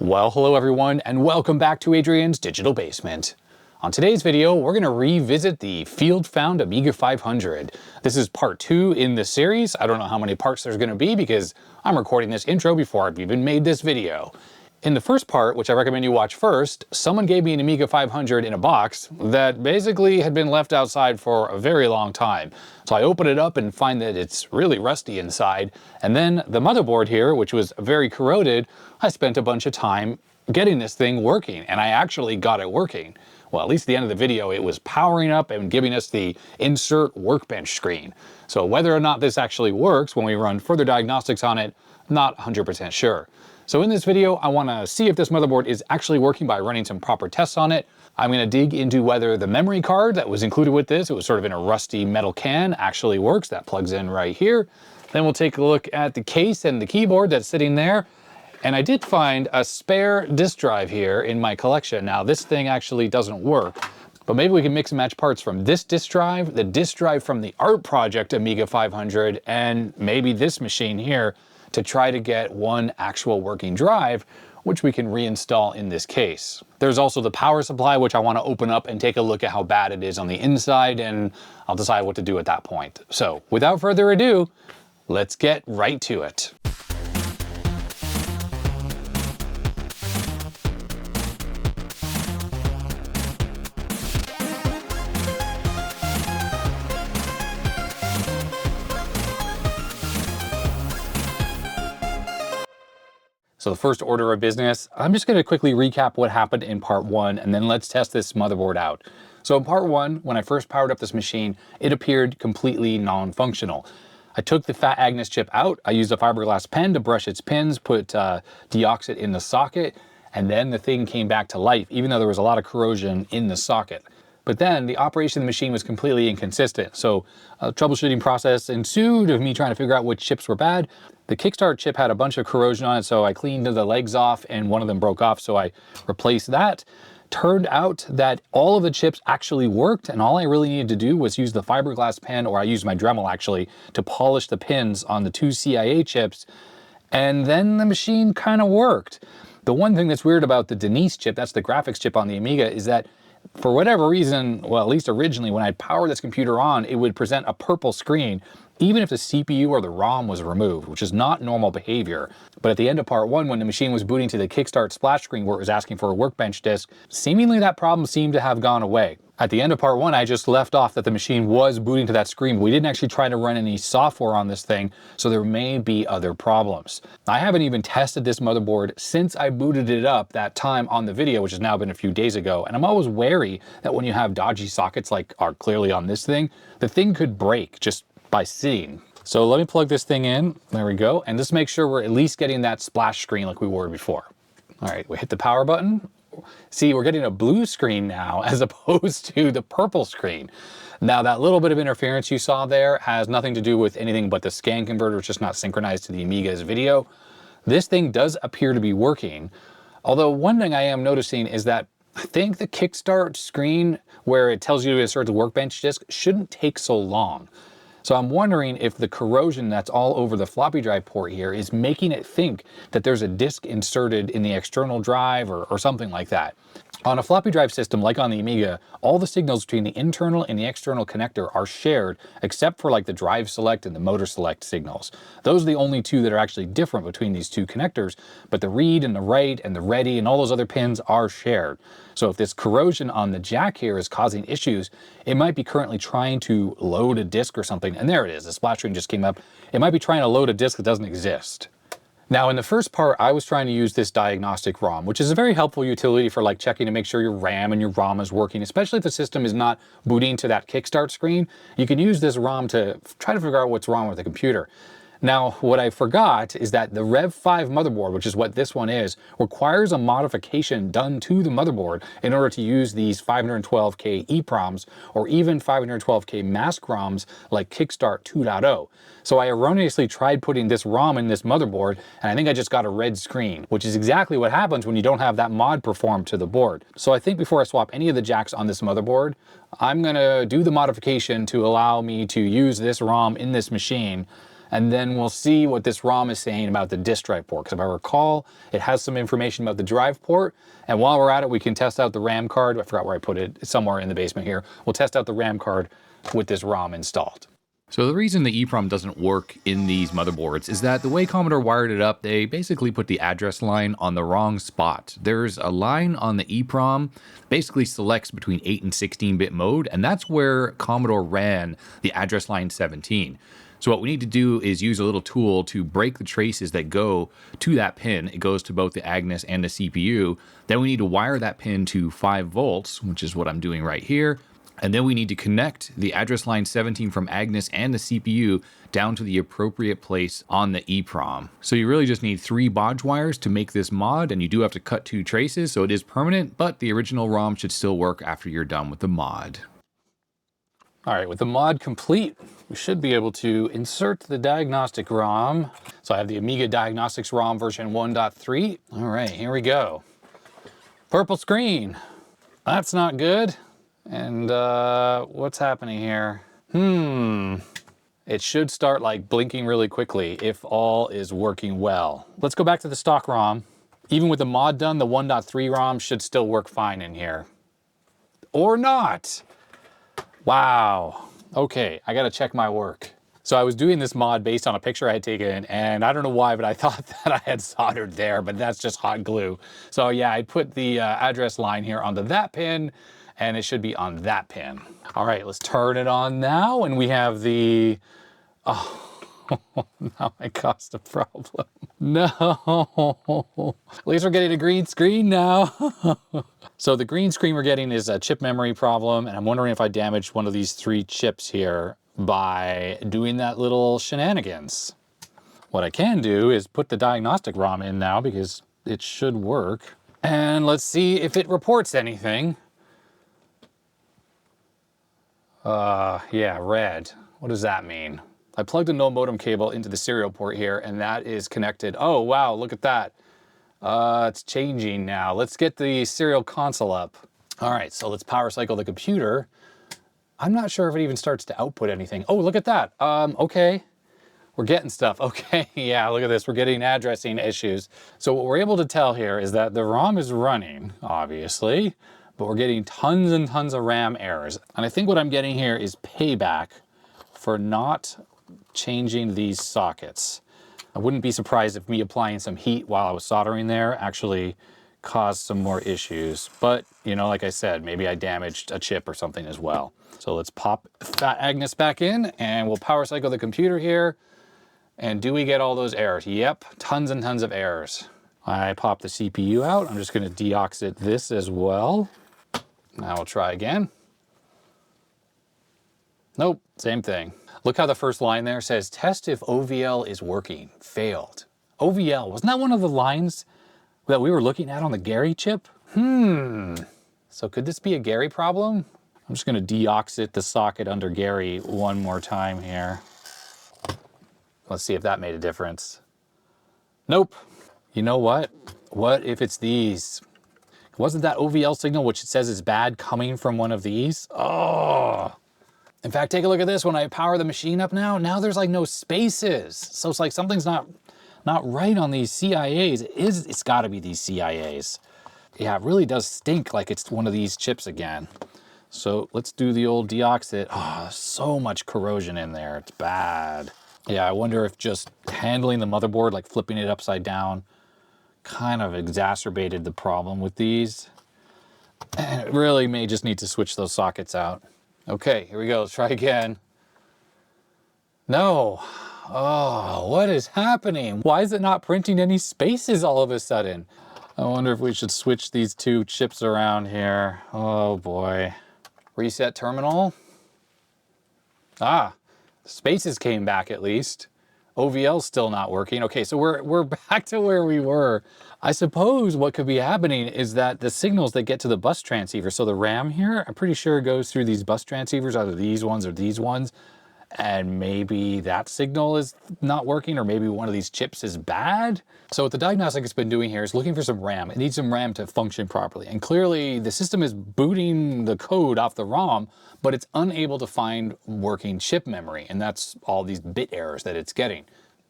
Well, hello everyone, and welcome back to Adrian's Digital Basement. On today's video, we're going to revisit the Field Found Amiga 500. This is part 2 in the series. I don't know how many parts there's going to be because I'm recording this intro before I've even made this video. In the first part, which I recommend you watch first, someone gave me an Amiga 500 in a box that basically had been left outside for a very long time. So I open it up and find that it's really rusty inside. And then the motherboard here, which was very corroded, I spent a bunch of time getting this thing working, and I actually got it working. Well, at least at the end of the video, it was powering up and giving us the insert workbench screen. So whether or not this actually works when we run further diagnostics on it, not 100% sure. So in this video, I want to see if this motherboard is actually working by running some proper tests on it. I'm going to dig into whether the memory card that was included with this, it was sort of in a rusty metal can, actually works. That plugs in right here. Then we'll take a look at the case and the keyboard that's sitting there. And I did find a spare disk drive here in my collection. Now this thing actually doesn't work, but maybe we can mix and match parts from this disk drive, the disk drive from the art project Amiga 500, and maybe this machine here, to try to get one actual working drive, which we can reinstall in this case. There's also the power supply, which I want to open up and take a look at how bad it is on the inside, and I'll decide what to do at that point. So without further ado, let's get right to it. So the first order of business, I'm just going to quickly recap what happened in part 1, and then let's test this motherboard out. So in part 1, when I first powered up this machine, it appeared completely non-functional. I took the fat Agnes chip out, I used a fiberglass pen to brush its pins, put Deoxit in the socket, and then the thing came back to life, even though there was a lot of corrosion in the socket. But then the operation of the machine was completely inconsistent. So a troubleshooting process ensued of me trying to figure out which chips were bad. The kickstart chip had a bunch of corrosion on it, so I cleaned the legs off and one of them broke off, so I replaced that. Turned out that all of the chips actually worked, and all I really needed to do was use the fiberglass pen, or I used my Dremel actually, to polish the pins on the 2 CIA chips, and then the machine kind of worked. The one thing that's weird about the Denise chip, that's the graphics chip on the Amiga, is that for whatever reason, well, at least originally, when I'd power this computer on, it would present a purple screen, even if the CPU or the ROM was removed, which is not normal behavior. But at the end of part 1, when the machine was booting to the kickstart splash screen where it was asking for a workbench disk, seemingly that problem seemed to have gone away. At the end of part 1, I just left off that the machine was booting to that screen. We didn't actually try to run any software on this thing, so there may be other problems. I haven't even tested this motherboard since I booted it up that time on the video, which has now been a few days ago, and I'm always wary that when you have dodgy sockets like are clearly on this thing, the thing could break just by sitting. So let me plug this thing in, there we go, and just make sure we're at least getting that splash screen like we were before. All right, we hit the power button. See, we're getting a blue screen now as opposed to the purple screen. Now that little bit of interference you saw there has nothing to do with anything but the scan converter, which is just not synchronized to the Amiga's video. This thing does appear to be working, although one thing I am noticing is that I think the kickstart screen where it tells you to insert the workbench disk shouldn't take so long. So I'm wondering if the corrosion that's all over the floppy drive port here is making it think that there's a disk inserted in the external drive or something like that. On a floppy drive system like on the Amiga, all the signals between the internal and the external connector are shared, except for like the drive select and the motor select signals. Those are the only two that are actually different between these two connectors, but the read and the write and the ready and all those other pins are shared. So if this corrosion on the jack here is causing issues, it might be currently trying to load a disk or something. And there it is, the splash screen just came up. It might be trying to load a disk that doesn't exist. Now in the first part, I was trying to use this diagnostic ROM, which is a very helpful utility for like checking to make sure your RAM and your ROM is working, especially if the system is not booting to that kickstart screen. You can use this ROM to try to figure out what's wrong with the computer. Now, what I forgot is that the Rev 5 motherboard, which is what this one is, requires a modification done to the motherboard in order to use these 512K EPROMs or even 512K mask ROMs like Kickstart 2.0. So I erroneously tried putting this ROM in this motherboard, and I think I just got a red screen, which is exactly what happens when you don't have that mod performed to the board. So I think before I swap any of the jacks on this motherboard, I'm gonna do the modification to allow me to use this ROM in this machine and then we'll see what this ROM is saying about the disk drive port. Because if I recall, it has some information about the drive port, and while we're at it, we can test out the RAM card. I forgot where I put it, it's somewhere in the basement here. We'll test out the RAM card with this ROM installed. So the reason the EEPROM doesn't work in these motherboards is that the way Commodore wired it up, they basically put the address line on the wrong spot. There's a line on the EEPROM basically selects between 8 and 16-bit mode, and that's where Commodore ran the address line 17. So what we need to do is use a little tool to break the traces that go to that pin. It goes to both the Agnes and the CPU. Then we need to wire that pin to 5 volts, which is what I'm doing right here. And then we need to connect the address line 17 from Agnes and the CPU down to the appropriate place on the EEPROM. So you really just need 3 bodge wires to make this mod, and you do have to cut 2 traces, so it is permanent, but the original ROM should still work after you're done with the mod. All right, with the mod complete, we should be able to insert the diagnostic ROM. So I have the Amiga Diagnostics ROM version 1.3. All right, here we go. Purple screen. That's not good. And what's happening here? It should start like blinking really quickly if all is working well. Let's go back to the stock ROM. Even with the mod done, the 1.3 ROM should still work fine in here. Or not. Wow. Okay, I gotta check my work. So I was doing this mod based on a picture I had taken, and I don't know why, but I thought that I had soldered there, but that's just hot glue. So yeah, I put the address line here onto that pin, and it should be on that pin. All right, let's turn it on now, and we have the, oh, now I caused a problem. No, at least we're getting a green screen now. So the green screen we're getting is a chip memory problem, and I'm wondering if I damaged one of these 3 chips here by doing that little shenanigans. What I can do is put the diagnostic ROM in now because it should work. And let's see if it reports anything. Yeah, red. What does that mean? I plugged a no modem cable into the serial port here, and that is connected. Oh, wow, look at that. It's changing now. Let's get the serial console up. All right, so let's power cycle the computer. I'm not sure if it even starts to output anything. Oh, look at that. Okay. We're getting stuff. Okay, yeah, look at this. We're getting addressing issues. So what we're able to tell here is that the ROM is running, obviously, but we're getting tons and tons of RAM errors. And I think what I'm getting here is payback for not changing these sockets. I wouldn't be surprised if me applying some heat while I was soldering there actually caused some more issues. But, you know, like I said, maybe I damaged a chip or something as well. So let's pop Fat Agnes back in, and we'll power cycle the computer here. And do we get all those errors? Yep, tons and tons of errors. I pop the CPU out. I'm just gonna deoxit this as well. Now we'll try again. Nope, same thing. Look how the first line there says, test if OVL is working, failed. OVL, wasn't that one of the lines that we were looking at on the Gary chip? So could this be a Gary problem? I'm just gonna deoxit the socket under Gary one more time here. Let's see if that made a difference. Nope. You know what? What if it's these? Wasn't that OVL signal, which it says is bad, coming from one of these? Oh. In fact, take a look at this. When I power the machine up now there's like no spaces. So it's like something's not right on these CIAs. It's gotta be these CIAs. Yeah, it really does stink like it's one of these chips again. So let's do the old deoxit. Oh, so much corrosion in there, it's bad. Yeah, I wonder if just handling the motherboard, like flipping it upside down, kind of exacerbated the problem with these. And it really may just need to switch those sockets out. Okay, here we go, let's try again. No. Oh, what is happening? Why is it not printing any spaces all of a sudden? I wonder if we should switch these 2 chips around here. Oh boy. Reset terminal. Ah, spaces came back at least. OVL's still not working. Okay, so we're back to where we were. I suppose what could be happening is that the signals that get to the bus transceiver, so the RAM here, I'm pretty sure it goes through these bus transceivers, either these ones or these ones, and maybe that signal is not working, or maybe one of these chips is bad. So what the diagnostic has been doing here is looking for some RAM. It needs some RAM to function properly. And clearly the system is booting the code off the ROM, but it's unable to find working chip memory. And that's all these bit errors that it's getting.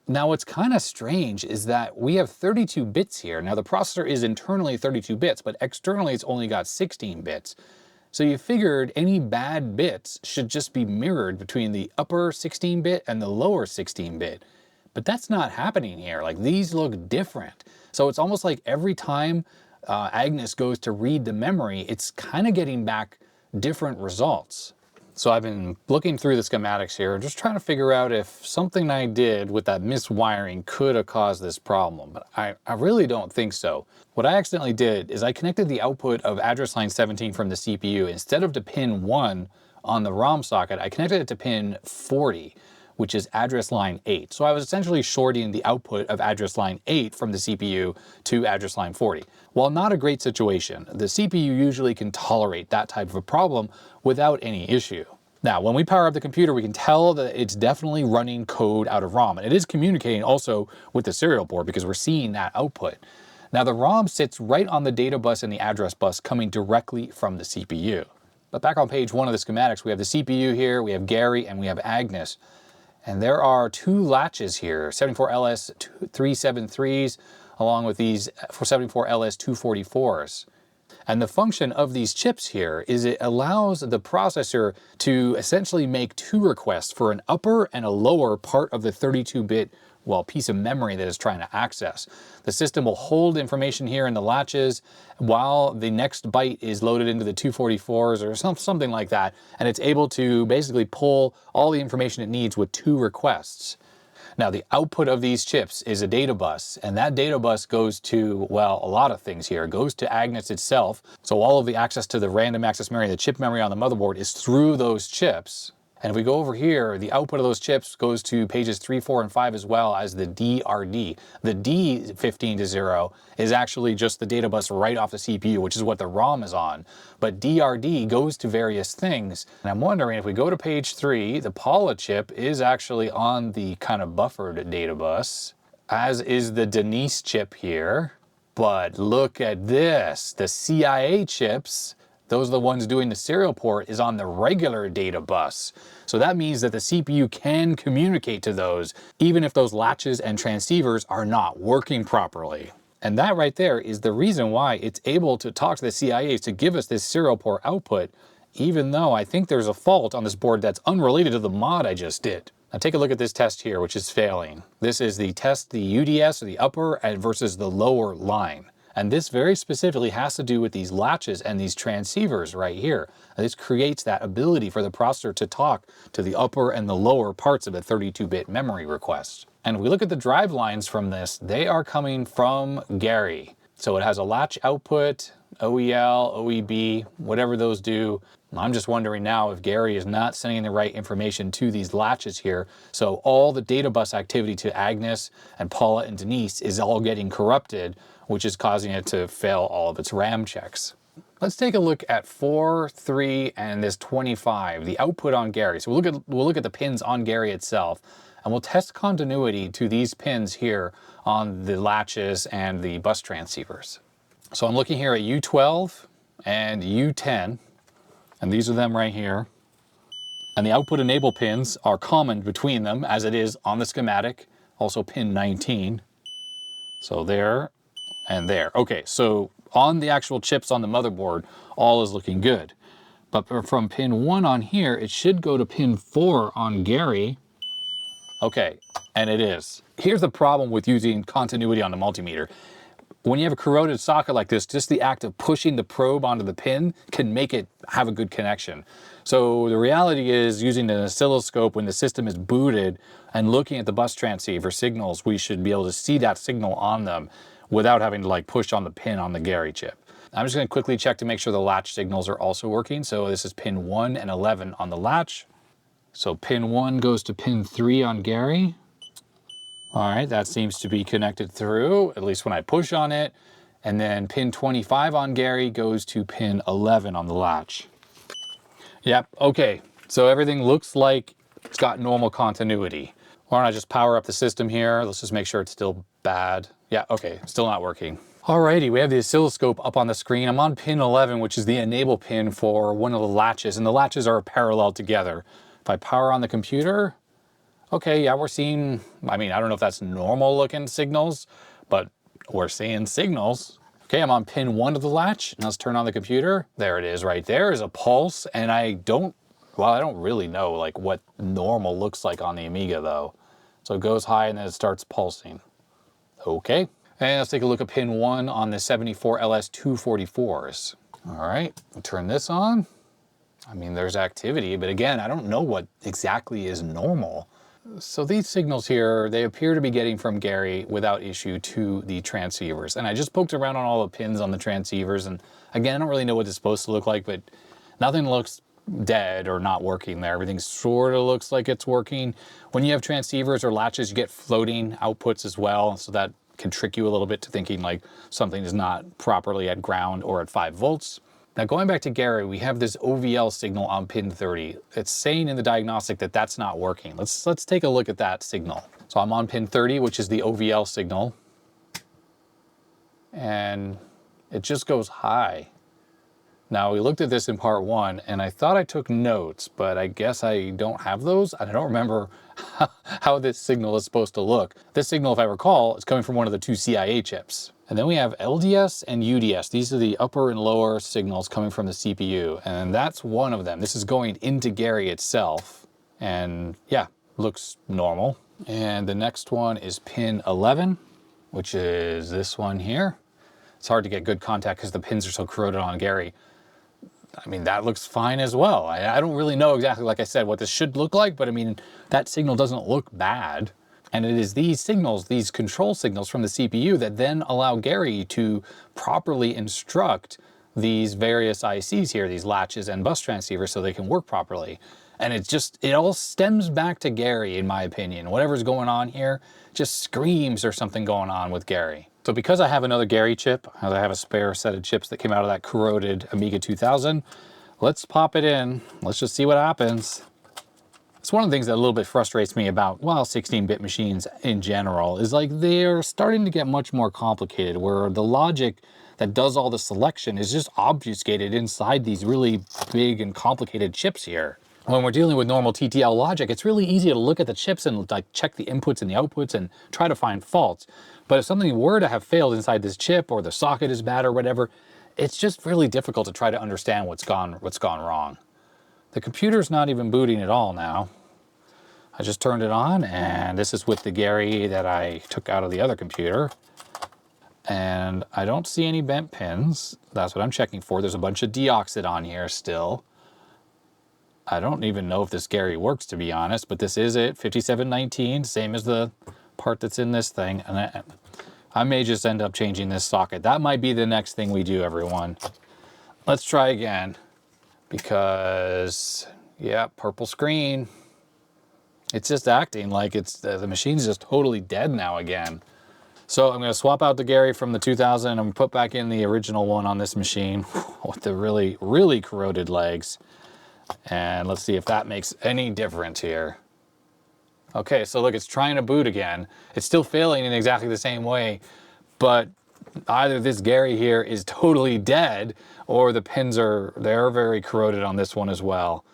Now what's kind of strange is that we have 32 bits here. Now the processor is internally 32 bits, but externally it's only got 16 bits. So you figured any bad bits should just be mirrored between the upper 16-bit and the lower 16-bit. But that's not happening here. Like, these look different. So it's almost like every time Agnes goes to read the memory, it's kind of getting back different results. So I've been looking through the schematics here, just trying to figure out if something I did with that miswiring could have caused this problem, but I really don't think so. What I accidentally did is I connected the output of address line 17 from the CPU. Instead of to pin 1 on the ROM socket, I connected it to pin 40, which is address line 8. So I was essentially shorting the output of address line 8 from the CPU to address line 40. While not a great situation, the CPU usually can tolerate that type of a problem without any issue. Now, when we power up the computer, we can tell that it's definitely running code out of ROM, and it is communicating also with the serial board because we're seeing that output. Now, the ROM sits right on the data bus and the address bus coming directly from the CPU. But back on page 1 of the schematics, we have the CPU here, we have Gary, and we have Agnes. And there are 2 latches here, 74LS373s, along with these 74LS244s. And the function of these chips here is it allows the processor to essentially make 2 requests for an upper and a lower part of the 32-bit, well, piece of memory that it's trying to access. The system will hold information here in the latches while the next byte is loaded into the 244s or something like that, and it's able to basically pull all the information it needs with 2 requests. Now, the output of these chips is a data bus, and that data bus goes to, well, a lot of things here. It goes to Agnes itself, so all of the access to the random access memory, the chip memory on the motherboard, is through those chips. And if we go over here, the output of those chips goes to pages 3, 4, and 5 as well as the DRD. The D15 to 0 is actually just the data bus right off the CPU, which is what the ROM is on. But DRD goes to various things. And I'm wondering if we go to page 3, the Paula chip is actually on the kind of buffered data bus, as is the Denise chip here. But look at this, the CIA chips, those are the ones doing the serial port, is on the regular data bus. So that means that the CPU can communicate to those, even if those latches and transceivers are not working properly. And that right there is the reason why it's able to talk to the CIAs to give us this serial port output, even though I think there's a fault on this board that's unrelated to the mod I just did. Now take a look at this test here, which is failing. This is the test, the UDS, or the upper versus the lower line. And this very specifically has to do with these latches and these transceivers right here. And this creates that ability for the processor to talk to the upper and the lower parts of a 32-bit memory request. And if we look at the drive lines from this, they are coming from Gary. So it has a latch output, OEL, OEB, whatever those do. I'm just wondering now if Gary is not sending the right information to these latches here. So all the data bus activity to Agnes and Paula and Denise is all getting corrupted, which is causing it to fail all of its RAM checks. Let's take a look at 4, 3, and this 25, the output on Gary. So we'll look at the pins on Gary itself, and we'll test continuity to these pins here on the latches and the bus transceivers. So I'm looking here at U12 and U10, and these are them right here. And the output enable pins are common between them, as it is on the schematic, also pin 19. So there and there. Okay, so on the actual chips on the motherboard, all is looking good. But from pin 1 on here, it should go to pin 4 on Gary. Okay, and it is. Here's the problem with using continuity on the multimeter. When you have a corroded socket like this, just the act of pushing the probe onto the pin can make it have a good connection. So the reality is, using an oscilloscope when the system is booted and looking at the bus transceiver signals, we should be able to see that signal on them without having to like push on the pin on the Gary chip. I'm just going to quickly check to make sure the latch signals are also working. So this is pin 1 and 11 on the latch. So pin 1 goes to pin 3 on Gary. All right, that seems to be connected through, at least when I push on it. And then pin 25 on Gary goes to pin 11 on the latch. Yep, okay, so everything looks like It's got normal continuity. Why don't I just power up the system here? Let's just make sure it's still bad. Yeah, okay, still not working. Alrighty, we have the oscilloscope up on the screen. I'm on pin 11, which is the enable pin for one of the latches, and the latches are parallel together. If I power on the computer, okay, yeah, we're seeing, I mean, I don't know if that's normal looking signals, but we're seeing signals. Okay, I'm on pin 1 of the latch. Now let's turn on the computer. There it is right there is a pulse, and I don't really know like what normal looks like on the Amiga though. So it goes high and then it starts pulsing. Okay. And let's take a look at pin 1 on the 74 LS244s. All right, we'll turn this on. I mean, there's activity, but again, I don't know what exactly is normal. So these signals here, they appear to be getting from Gary without issue to the transceivers. And I just poked around on all the pins on the transceivers. And again, I don't really know what it's supposed to look like, but nothing looks dead or not working there. Everything sort of looks like it's working. When you have transceivers or latches, you get floating outputs as well. So that can trick you a little bit to thinking like something is not properly at ground or at 5 volts. Now going back to Gary, we have this OVL signal on pin 30. It's saying in the diagnostic that that's not working. Let's take a look at that signal. So I'm on pin 30, which is the OVL signal. And it just goes high. Now we looked at this in part 1 and I thought I took notes, but I guess I don't have those. I don't remember how this signal is supposed to look. This signal, if I recall, is coming from one of the 2 CIA chips. And then we have LDS and UDS. These are the upper and lower signals coming from the CPU. And that's one of them. This is going into Gary itself. And yeah, looks normal. And the next one is pin 11, which is this one here. It's hard to get good contact because the pins are so corroded on Gary. I mean, that looks fine as well. I don't really know exactly, like I said, what this should look like, but I mean, that signal doesn't look bad. And it is these signals, these control signals from the CPU that then allow Gary to properly instruct these various ICs here, these latches and bus transceivers so they can work properly. And it all stems back to Gary, in my opinion. Whatever's going on here just screams there's something going on with Gary. So because I have another Gary chip, I have a spare set of chips that came out of that corroded Amiga 2000, let's pop it in. Let's just see what happens. It's one of the things that a little bit frustrates me about, well, 16-bit machines in general, is like they're starting to get much more complicated, where the logic that does all the selection is just obfuscated inside these really big and complicated chips here. When we're dealing with normal TTL logic, it's really easy to look at the chips and like check the inputs and the outputs and try to find faults. But if something were to have failed inside this chip, or the socket is bad or whatever, it's just really difficult to try to understand what's gone wrong. The computer's not even booting at all now. I just turned it on, and this is with the Gary that I took out of the other computer. And I don't see any bent pins. That's what I'm checking for. There's a bunch of Deoxit on here still. I don't even know if this Gary works, to be honest, but this is it, 5719, same as the part that's in this thing. And I may just end up changing this socket. That might be the next thing we do, everyone. Let's try again, because, yeah, purple screen. It's just acting like the machine's just totally dead now again. So I'm going to swap out the Gary from the 2000 and I'm going to put back in the original one on this machine with the really, really corroded legs. And let's see if that makes any difference here. Okay, so look, it's trying to boot again. It's still failing in exactly the same way, but either this Gary here is totally dead, or the pins they're very corroded on this one as well.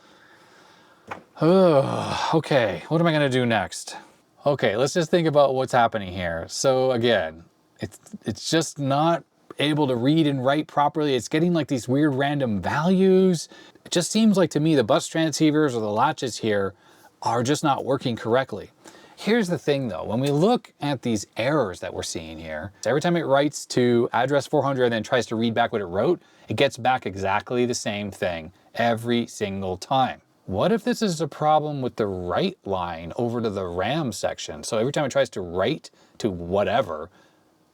Okay, what am I gonna do next? Okay, let's just think about what's happening here. So again, it's just not able to read and write properly. It's getting like these weird random values. It just seems like to me the bus transceivers or the latches here are just not working correctly. Here's the thing though, when we look at these errors that we're seeing here, every time it writes to address 400 and then tries to read back what it wrote, it gets back exactly the same thing every single time. What if this is a problem with the write line over to the RAM section? So every time it tries to write to whatever,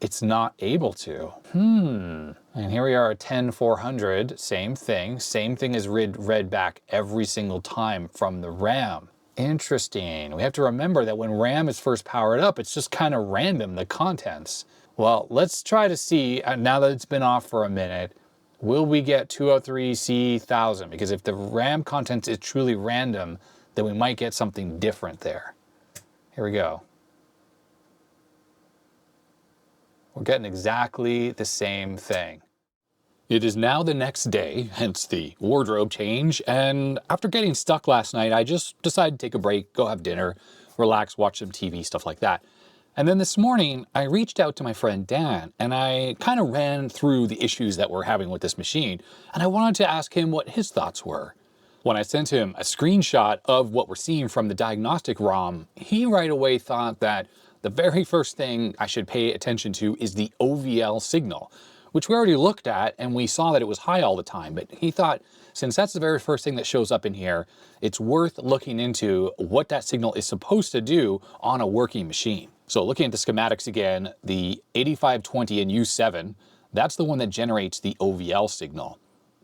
it's not able to. And here we are at 10400, same thing is read back every single time from the RAM. Interesting. We have to remember that when RAM is first powered up, it's just kind of random, the contents. Well, let's try to see, now that it's been off for a minute, will we get 203C1000? Because if the RAM content is truly random, then we might get something different there. Here we go. We're getting exactly the same thing. It is now the next day, hence the wardrobe change, and after getting stuck last night, I just decided to take a break, go have dinner, relax, watch some TV, stuff like that. And then this morning, I reached out to my friend Dan, and I kind of ran through the issues that we're having with this machine, and I wanted to ask him what his thoughts were. When I sent him a screenshot of what we're seeing from the diagnostic ROM, he right away thought that the very first thing I should pay attention to is the OVL signal, which we already looked at and we saw that it was high all the time. But he thought, since that's the very first thing that shows up in here, it's worth looking into what that signal is supposed to do on a working machine. So looking at the schematics again, the 8520 and U7, that's the one that generates the OVL signal.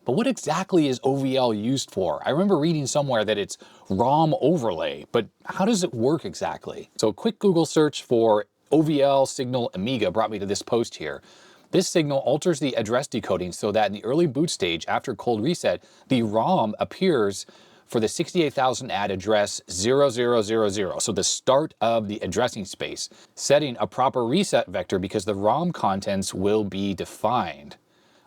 But what exactly is OVL used for? I remember reading somewhere that it's ROM overlay, but how does it work exactly? So a quick Google search for OVL signal Amiga brought me to this post here. This signal alters the address decoding so that in the early boot stage after cold reset, the ROM appears for the 68,000 at address 0000, so the start of the addressing space, setting a proper reset vector because the ROM contents will be defined.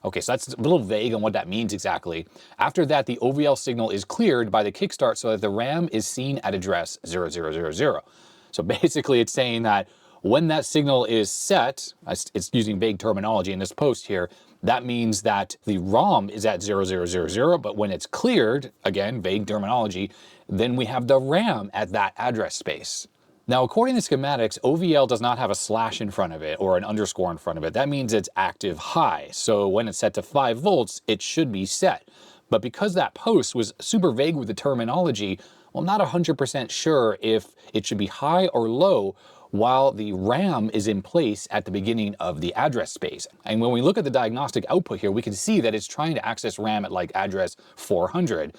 Okay, so that's a little vague on what that means exactly. After that, the OVL signal is cleared by the kickstart so that the RAM is seen at address 0000. So basically it's saying that when that signal is set, it's using vague terminology in this post here, that means that the ROM is at 0000, but when it's cleared, again, vague terminology, then we have the RAM at that address space. Now, according to schematics, OVL does not have a slash in front of it or an underscore in front of it. That means it's active high. So when it's set to 5 volts, it should be set. But because that post was super vague with the terminology, well, I'm not 100% sure if it should be high or low while the RAM is in place at the beginning of the address space. And when we look at the diagnostic output here, we can see that it's trying to access RAM at like address 400.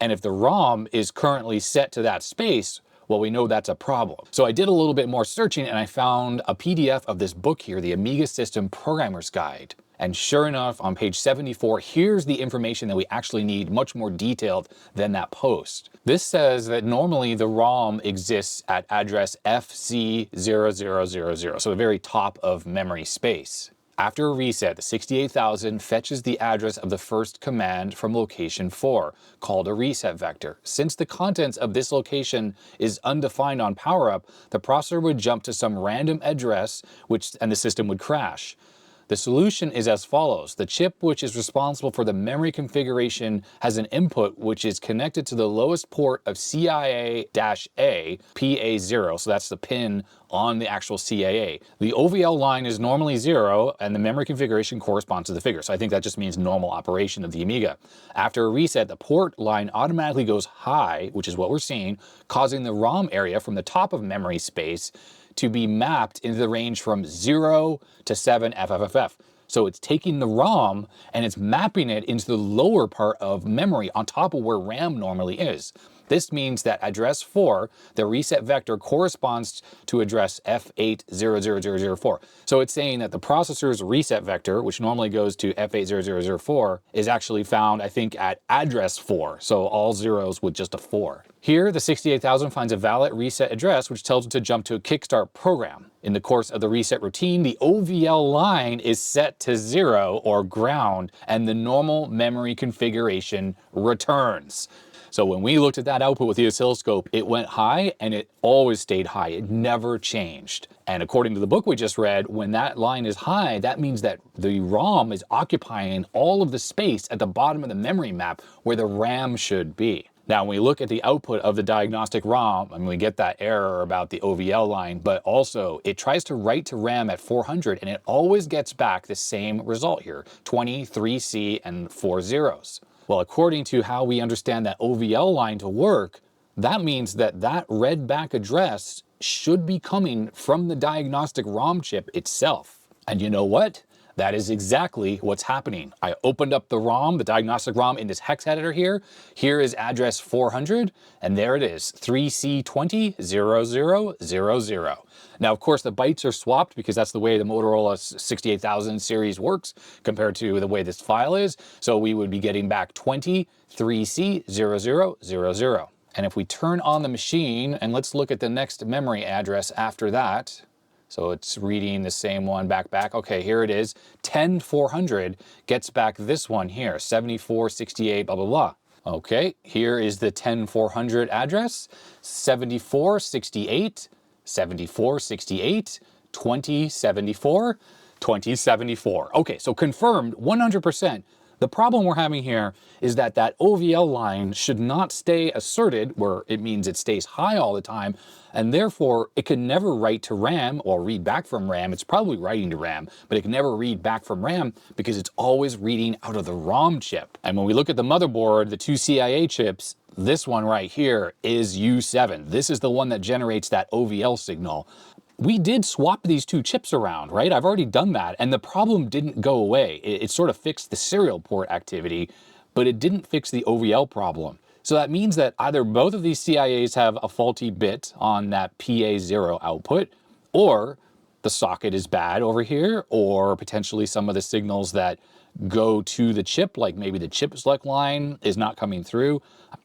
And if the ROM is currently set to that space, well, we know that's a problem. So I did a little bit more searching and I found a PDF of this book here, the Amiga System Programmer's Guide. And sure enough, on page 74, here's the information that we actually need, much more detailed than that post. This says that normally the ROM exists at address FC0000, so the very top of memory space. After a reset, the 68,000 fetches the address of the first command from location 4, called a reset vector. Since the contents of this location is undefined on power-up, the processor would jump to some random address and the system would crash. The solution is as follows. The chip which is responsible for the memory configuration has an input which is connected to the lowest port of CIA-A PA0, so that's the pin on the actual CAA. The OVL line is normally 0 and the memory configuration corresponds to the figure. So I think that just means normal operation of the Amiga. After a reset, the port line automatically goes high, which is what we're seeing, causing the ROM area from the top of memory space to be mapped into the range from 0 to 7 FFFF. So it's taking the ROM and it's mapping it into the lower part of memory on top of where RAM normally is. This means that address 4, the reset vector, corresponds to address F8000004. So it's saying that the processor's reset vector, which normally goes to F80004, is actually found, I think, at address 4. So all zeros with just a 4. Here, the 68,000 finds a valid reset address, which tells it to jump to a kickstart program. In the course of the reset routine, the OVL line is set to 0 or ground, and the normal memory configuration returns. So when we looked at that output with the oscilloscope, it went high and it always stayed high. It never changed. And according to the book we just read, when that line is high, that means that the ROM is occupying all of the space at the bottom of the memory map where the RAM should be. Now, when we look at the output of the diagnostic ROM, I mean, we get that error about the OVL line, but also it tries to write to RAM at 400 and it always gets back the same result here, 20, 3C, and 4 zeros. Well, according to how we understand that OVL line to work, that means that that read back address should be coming from the diagnostic ROM chip itself. And you know what? That is exactly what's happening. I opened up the ROM, the diagnostic ROM, in this hex editor here. Here is address 400, and there it is, 3C200000. Now, of course, the bytes are swapped because that's the way the Motorola 68,000 series works compared to the way this file is. So we would be getting back 20 3C0000. And if we turn on the machine, and let's look at the next memory address after that. So it's reading the same one back. Okay, here it is. 10400 gets back this one here, 7468, blah, blah, blah. Okay, here is the 10400 address, 7468, 7468, 2074, 2074. Okay, so confirmed 100%. The problem we're having here is that that OVL line should not stay asserted, where it means it stays high all the time, and therefore it can never write to RAM or read back from RAM. It's probably writing to RAM, but it can never read back from RAM because it's always reading out of the ROM chip. And when we look at the motherboard, the two CIA chips, this one right here is U7. This is the one that generates that OVL signal. We did swap these two chips around, right? I've already done that, and the problem didn't go away. It sort of fixed the serial port activity, but it didn't fix the OVL problem. So that means that either both of these CIAs have a faulty bit on that PA0 output, or the socket is bad over here, or potentially some of the signals that go to the chip, like maybe the chip select line is not coming through.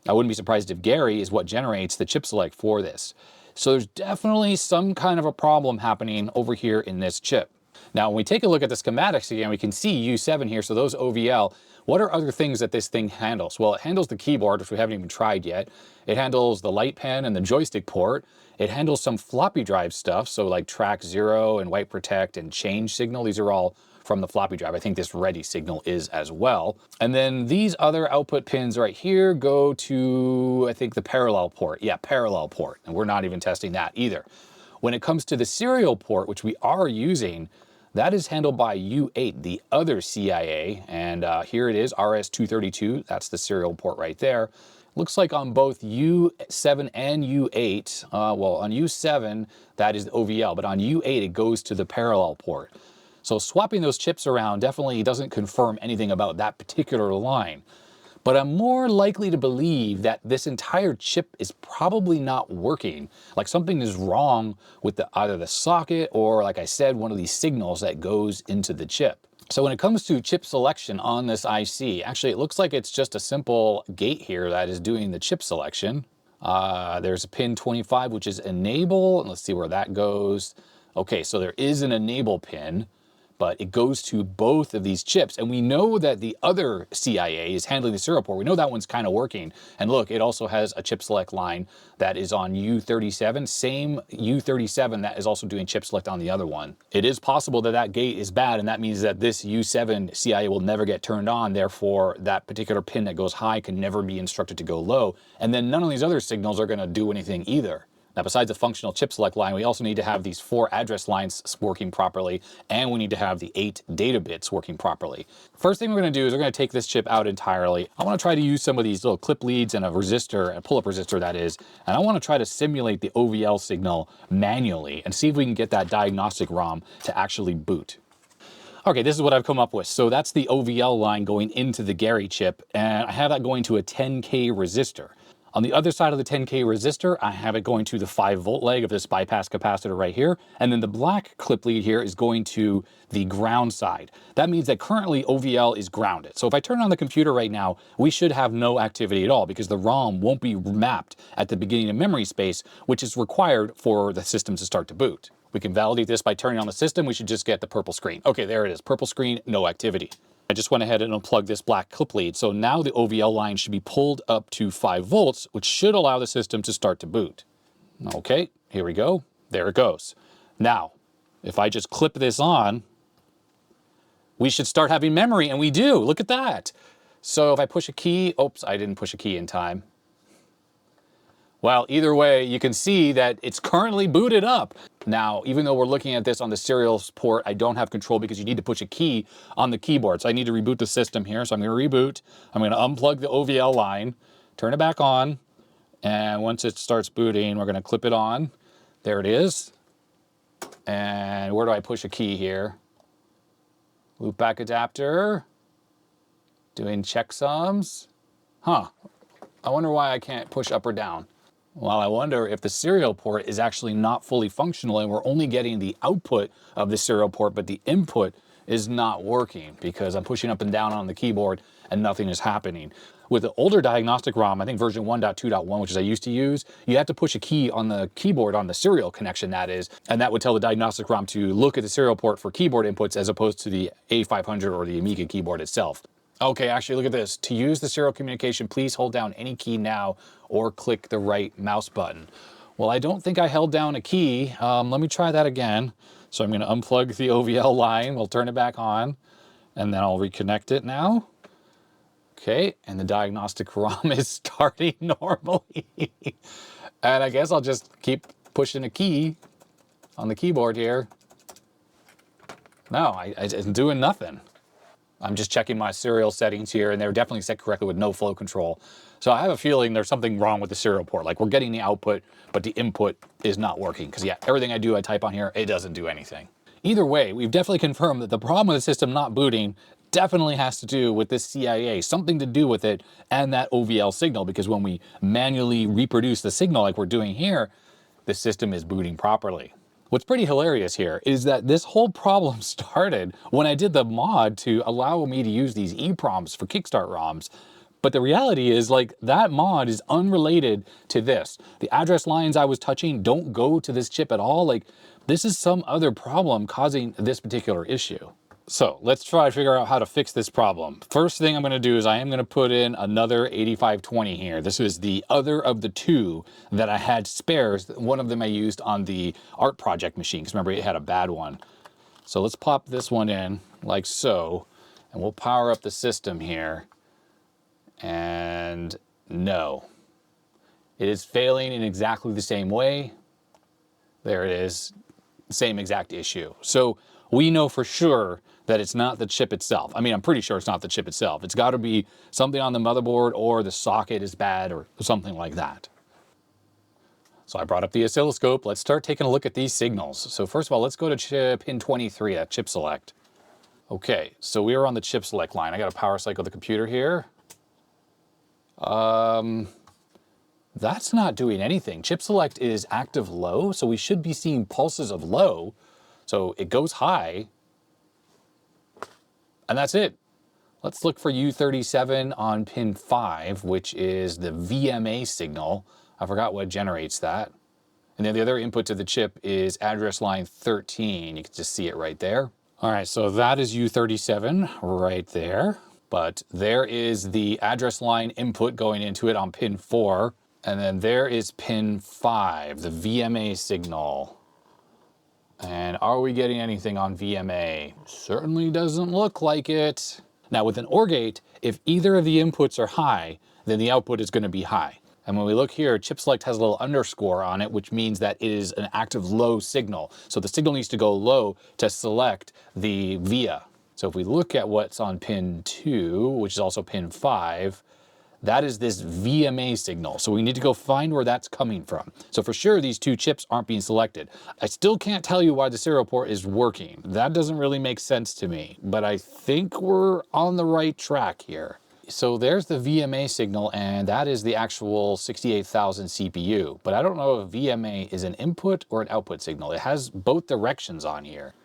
I wouldn't be surprised if Gary is what generates the chip select for this. So there's definitely some kind of a problem happening over here in this chip. Now, when we take a look at the schematics again, we can see U7 here, so those OVL. What are other things that this thing handles? Well, it handles the keyboard, which we haven't even tried yet. It handles the light pen and the joystick port. It handles some floppy drive stuff, so like track 0 and wipe protect and change signal. These are all from the floppy drive. I think this ready signal is as well. And then these other output pins right here go to, I think, the parallel port. Yeah, parallel port. And we're not even testing that either. When it comes to the serial port, which we are using, that is handled by U8, the other CIA. And here it is, RS232. That's the serial port right there. Looks like on both U7 and U8, well, on U7, that is the OVL, but on U8, it goes to the parallel port. So swapping those chips around definitely doesn't confirm anything about that particular line. But I'm more likely to believe that this entire chip is probably not working. Like something is wrong with either the socket or, like I said, one of these signals that goes into the chip. So when it comes to chip selection on this IC, actually it looks like it's just a simple gate here that is doing the chip selection. There's a pin 25, which is enable, and let's see where that goes. Okay, so there is an enable pin, but it goes to both of these chips. And we know that the other CIA is handling the serial port. We know that one's kind of working. And look, it also has a chip select line that is on U37, same U37 that is also doing chip select on the other one. It is possible that that gate is bad, and that means that this U7 CIA will never get turned on. Therefore, that particular pin that goes high can never be instructed to go low. And then none of these other signals are gonna do anything either. Now, besides the functional chip select line, we also need to have these 4 address lines working properly, and we need to have the 8 data bits working properly. First thing we're going to do is we're going to take this chip out entirely. I want to try to use some of these little clip leads and a resistor, a pull-up resistor that is, and I want to try to simulate the OVL signal manually and see if we can get that diagnostic ROM to actually boot. Okay, this is what I've come up with. So that's the OVL line going into the Gary chip, and I have that going to a 10K resistor. On the other side of the 10K resistor, I have it going to the 5-volt leg of this bypass capacitor right here. And then the black clip lead here is going to the ground side. That means that currently OVL is grounded. So if I turn on the computer right now, we should have no activity at all because the ROM won't be mapped at the beginning of memory space, which is required for the system to start to boot. We can validate this by turning on the system. We should just get the purple screen. Okay, there it is. Purple screen, no activity. I just went ahead and unplugged this black clip lead. So now the OVL line should be pulled up to 5 volts, which should allow the system to start to boot. Okay, here we go. There it goes. Now, if I just clip this on, we should start having memory, and we do. Look at that. So if I push a key, oops, I didn't push a key in time. Well, either way, you can see that it's currently booted up. Now, even though we're looking at this on the serial port, I don't have control because you need to push a key on the keyboard. So I need to reboot the system here. So I'm going to reboot. I'm going to unplug the OVL line, turn it back on. And once it starts booting, we're going to clip it on. There it is. And where do I push a key here? Loop back adapter. Doing checksums. Huh. I wonder why I can't push up or down. Well, I wonder if the serial port is actually not fully functional and we're only getting the output of the serial port, but the input is not working because I'm pushing up and down on the keyboard and nothing is happening. With the older diagnostic ROM, I think version 1.2.1, which is I used to use, you have to push a key on the keyboard on the serial connection, that is, and that would tell the diagnostic ROM to look at the serial port for keyboard inputs as opposed to the A500 or the Amiga keyboard itself. Okay, actually look at this. To use the serial communication, please hold down any key now or click the right mouse button. Well, I don't think I held down a key. Let me try that again. So I'm going to unplug the OVL line. We'll turn it back on and then I'll reconnect it now. Okay, and the diagnostic ROM is starting normally. And I guess I'll just keep pushing a key on the keyboard here. No, it's doing nothing. I'm just checking my serial settings here, and they're definitely set correctly with no flow control. So I have a feeling there's something wrong with the serial port. Like, we're getting the output, but the input is not working. Because yeah, everything I do, I type on here, it doesn't do anything. Either way, we've definitely confirmed that the problem with the system not booting definitely has to do with this CIA, something to do with it and that OVL signal, because when we manually reproduce the signal like we're doing here, the system is booting properly. What's pretty hilarious here is that this whole problem started when I did the mod to allow me to use these EPROMs for Kickstart ROMs. But the reality is, like, that mod is unrelated to this. The address lines I was touching don't go to this chip at all. Like, this is some other problem causing this particular issue. So let's try to figure out how to fix this problem. First thing I'm going to do is I am going to put in another 8520 here. This is the other of the two that I had spares. One of them I used on the art project machine, because remember, it had a bad one. So let's pop this one in like so, and we'll power up the system here. And no, it is failing in exactly the same way. There it is, same exact issue. So we know for sure that it's not the chip itself. I mean, I'm pretty sure it's not the chip itself. It's got to be something on the motherboard, or the socket is bad, or something like that. So I brought up the oscilloscope. Let's start taking a look at these signals. So first of all, let's go to pin 23 at chip select. Okay, so we are on the chip select line. I got to power cycle the computer here. That's not doing anything. Chip select is active low, so we should be seeing pulses of low. So it goes high, and that's it. Let's look for U37 on pin 5, which is the VMA signal. I forgot what generates that. And then the other input to the chip is address line 13. You can just see it right there. All right, so that is U37 right there. But there is the address line input going into it on pin 4. And then there is pin 5, the VMA signal. And are we getting anything on VMA? Certainly doesn't look like it. Now with an OR gate, if either of the inputs are high, then the output is going to be high. And when we look here, chip select has a little underscore on it, which means that it is an active low signal. So the signal needs to go low to select the via. So if we look at what's on pin 2, which is also pin 5, that is this VMA signal. So we need to go find where that's coming from. So for sure, these two chips aren't being selected. I still can't tell you why the serial port is working. That doesn't really make sense to me, but I think we're on the right track here. So there's the VMA signal, and that is the actual 68,000 CPU. But I don't know if VMA is an input or an output signal. It has both directions on here.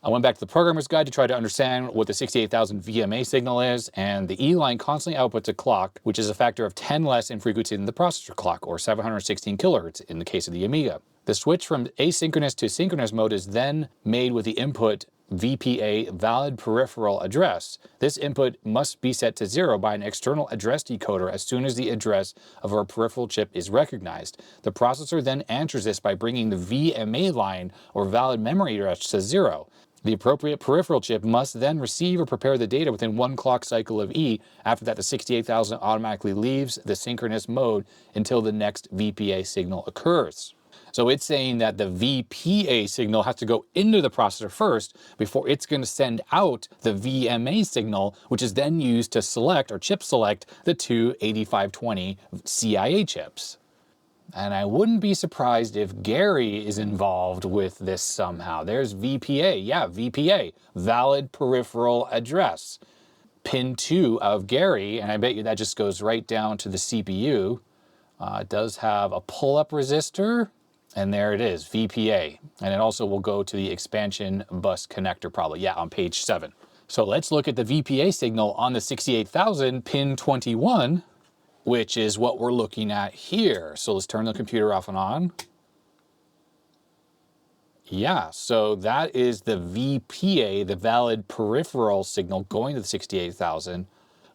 I went back to the programmer's guide to try to understand what the 68,000 VMA signal is, and the E line constantly outputs a clock, which is a factor of 10 less in frequency than the processor clock, or 716 kilohertz in the case of the Amiga. The switch from asynchronous to synchronous mode is then made with the input VPA, valid peripheral address. This input must be set to 0 by an external address decoder as soon as the address of our peripheral chip is recognized. The processor then answers this by bringing the VMA line, or valid memory address, to 0. The appropriate peripheral chip must then receive or prepare the data within 1 clock cycle of E. After that, the 68,000 automatically leaves the synchronous mode until the next VPA signal occurs. So it's saying that the VPA signal has to go into the processor first before it's going to send out the VMA signal, which is then used to select or chip select the two 8520 CIA chips. And I wouldn't be surprised if Gary is involved with this somehow. There's VPA, yeah, VPA, valid peripheral address. Pin 2 of Gary, and I bet you that just goes right down to the CPU. It does have a pull-up resistor, And there it is, VPA. And it also will go to the expansion bus connector probably, yeah, on page 7. So let's look at the VPA signal on the 68000 pin 21, which is what we're looking at here. So let's turn the computer off and on. Yeah, so that is the VPA, the valid peripheral signal going to the 68000.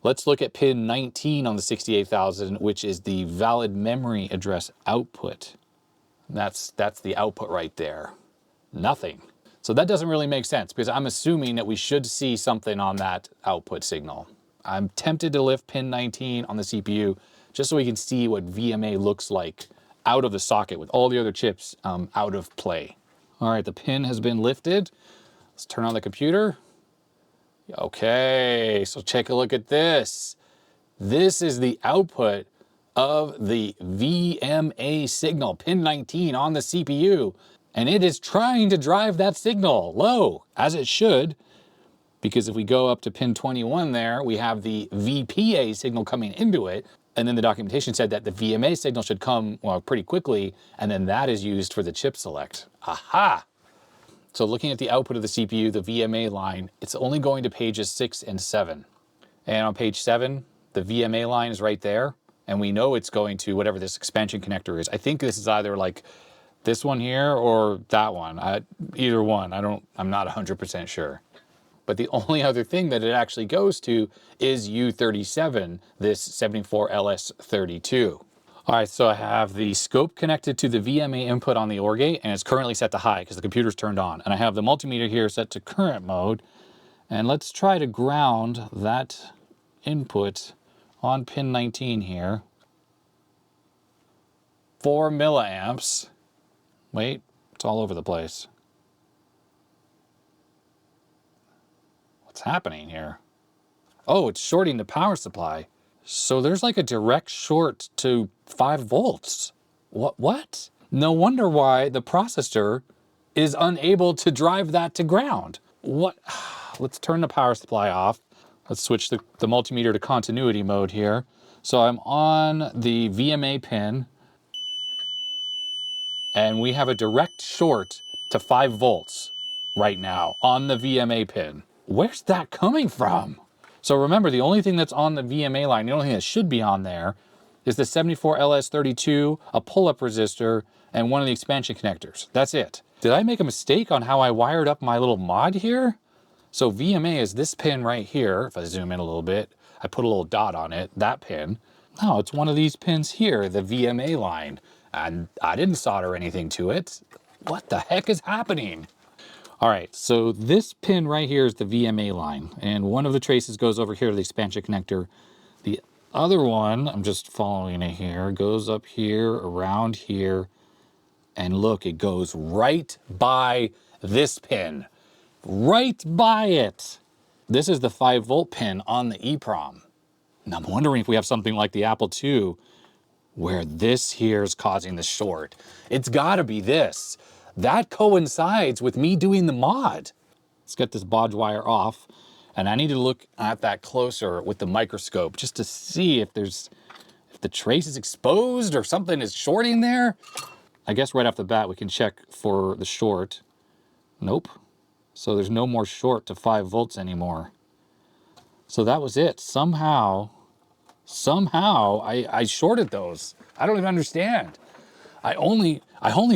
Let's look at pin 19 on the 68000, which is the valid memory address output. That's the output right there. Nothing. So that doesn't really make sense because I'm assuming that we should see something on that output signal. I'm tempted to lift pin 19 on the CPU just so we can see what VMA looks like out of the socket with all the other chips out of play. All right, the pin has been lifted. Let's turn on the computer. Okay, so take a look at this. This is the output of the VMA signal, pin 19 on the CPU. And it is trying to drive that signal low, as it should, because if we go up to pin 21 there, we have the VPA signal coming into it. And then the documentation said that the VMA signal should come pretty quickly, and then that is used for the chip select. Aha! So looking at the output of the CPU, the VMA line, it's only going to pages 6 and 7. And on page 7, the VMA line is right there, and we know it's going to whatever this expansion connector is. I think this is either like this one here or that one. Either one. I'm not 100% sure. But the only other thing that it actually goes to is U37, this 74LS32. All right, so I have the scope connected to the VMA input on the OR gate, and it's currently set to high because the computer's turned on. And I have the multimeter here set to current mode. And let's try to ground that input on pin 19 here. 4 milliamps. Wait, it's all over the place. What's happening here? Oh, it's shorting the power supply. So there's like a direct short to 5 volts. What? No wonder why the processor is unable to drive that to ground. What? Let's turn the power supply off. Let's switch the multimeter to continuity mode here. So I'm on the VMA pin, and we have a direct short to 5 volts right now on the VMA pin. Where's that coming from? So remember, the only thing that's on the VMA line, the only thing that should be on there, is the 74LS32, a pull-up resistor, and one of the expansion connectors. That's it. Did I make a mistake on how I wired up my little mod here? So VMA is this pin right here. If I zoom in a little bit, I put a little dot on it, that pin. No, it's one of these pins here, the VMA line. And I didn't solder anything to it. What the heck is happening? All right, so this pin right here is the VMA line, and one of the traces goes over here to the expansion connector. The other one, I'm just following it here, goes up here, around here, and look, it goes right by this pin. Right by it. This is the 5 volt pin on the EPROM. And I'm wondering if we have something like the Apple II, where this here is causing the short. It's gotta be this. That coincides with me doing the mod. Let's get this bodge wire off, and I need to look at that closer with the microscope just to see if the trace is exposed or something is shorting there. I guess right off the bat we can check for the short. Nope. So there's no more short to 5 volts anymore. So that was it. Somehow I shorted those. I don't even understand. I only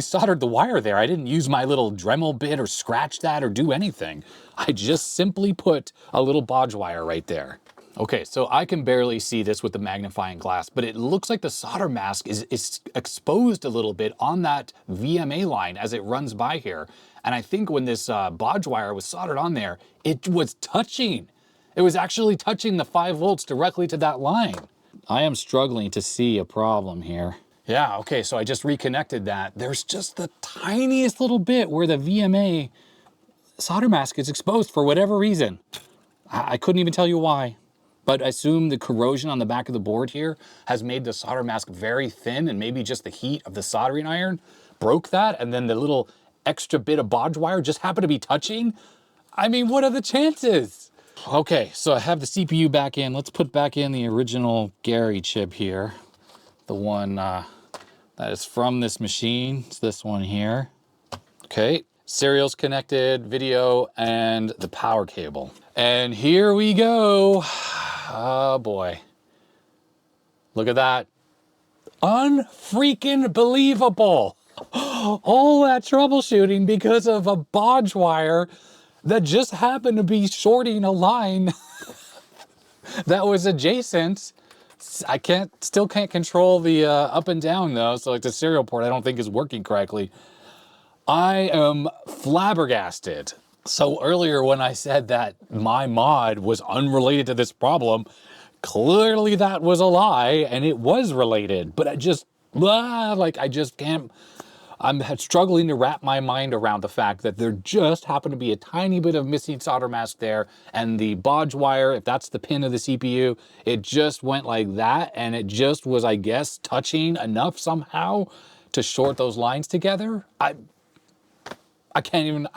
soldered the wire there. I didn't use my little Dremel bit or scratch that or do anything. I just simply put a little bodge wire right there. Okay, so I can barely see this with the magnifying glass, but it looks like the solder mask is exposed a little bit on that VMA line as it runs by here. And I think when this bodge wire was soldered on there, it was touching. It was actually touching the 5 volts directly to that line. I am struggling to see a problem here. Yeah, okay, so I just reconnected that. There's just the tiniest little bit where the VMA solder mask is exposed for whatever reason. I couldn't even tell you why. But I assume the corrosion on the back of the board here has made the solder mask very thin, and maybe just the heat of the soldering iron broke that, and then the little extra bit of bodge wire just happened to be touching. I mean, what are the chances? Okay, so I have the CPU back in. Let's put back in the original Gary chip here. The one That is from this machine. It's this one here. Okay, serials connected, video, and the power cable. And here we go. Oh boy. Look at that. Unfreaking believable. All that troubleshooting because of a bodge wire that just happened to be shorting a line that was adjacent. I still can't control the up and down though, so like the serial port I don't think is working correctly. I am flabbergasted. So earlier when I said that my mod was unrelated to this problem, clearly that was a lie and it was related, but I just can't. I'm struggling to wrap my mind around the fact that there just happened to be a tiny bit of missing solder mask there, and the bodge wire, if that's the pin of the CPU, it just went like that, and it just was, I guess, touching enough somehow to short those lines together. I can't even,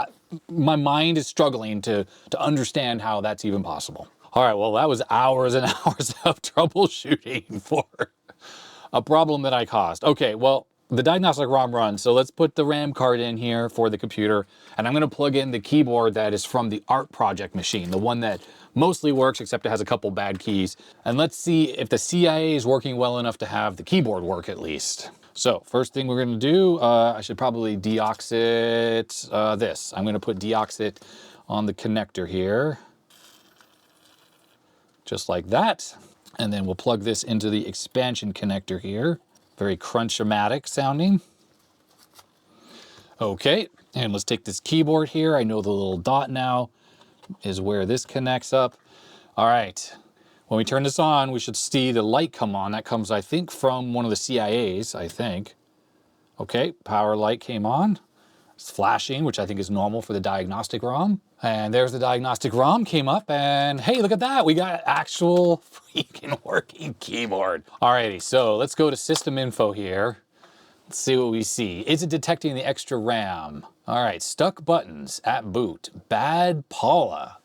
my mind is struggling to understand how that's even possible. All right, well, that was hours and hours of troubleshooting for a problem that I caused. Okay, well, the diagnostic ROM runs, so let's put the RAM card in here for the computer, and I'm gonna plug in the keyboard that is from the art project machine, the one that mostly works except it has a couple bad keys. And let's see if the CIA is working well enough to have the keyboard work at least. So first thing we're gonna do, I should probably deoxit this. I'm gonna put deoxit on the connector here, just like that. And then we'll plug this into the expansion connector here. Very Schematics sounding. Okay, and let's take this keyboard here. I know the little dot now is where this connects up. All right, when we turn this on, we should see the light come on. That comes, I think, from one of the CIAs, I think. Okay, power light came on. It's flashing, which I think is normal for the diagnostic ROM. And there's the diagnostic ROM came up, and hey, look at that. We got actual freaking working keyboard. Alrighty, so let's go to system info here. Let's see what we see. Is it detecting the extra RAM? All right, stuck buttons at boot. Bad Paula.